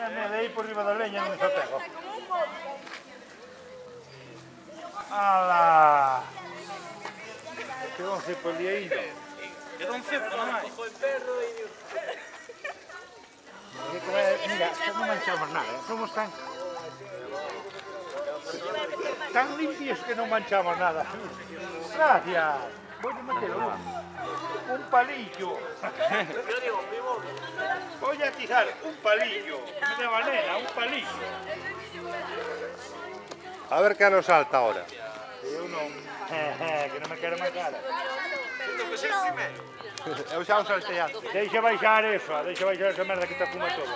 De aí por riba da leña non se pega. ¡Hala! Quedou un cepo ali aí. Quedou un cepo, non hai? Mira, non manchamos nada, somos tan limpios que non manchamos nada. Gracias. Voy a meter un palillo. Voy a tirar un palillo. Me de manera, un palillo. A ver que nos salta ahora. Eu non. Que non me quero marcar. Eu xa o saltei antes. Deixa baixar esa merda que te fuma todo.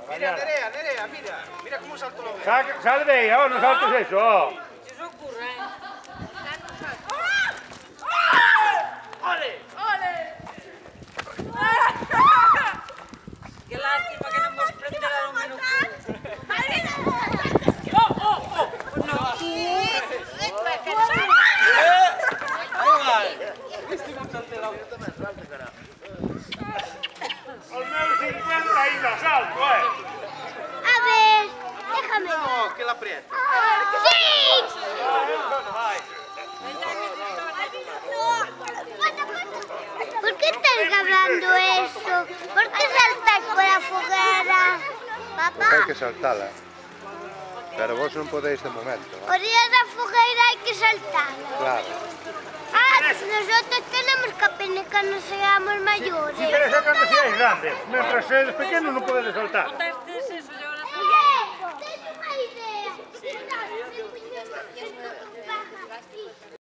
Mira, Nerea, mira. Mira como salto lo veo. Sal de aí, non saltes eso. Eso ocurre, ¡Ole! Qué lástima que non vos prenderan un minuto. Os meus 50 ainda salto, A ver, déjame. No, que la aprieta. ¡Sí! Vai. ¿Por qué estás grabando eso? ¿Por qué saltas por la foguera? Papá, Hai que saltala. Pero vos non podéis de momento. por ir a la foguera hay que saltarla. Claro. Ah, nosotros tenemos que apenas que no seamos mayores. Si queres sacar cando seáis grandes. Mientras sedes pequenos non podedes saltar.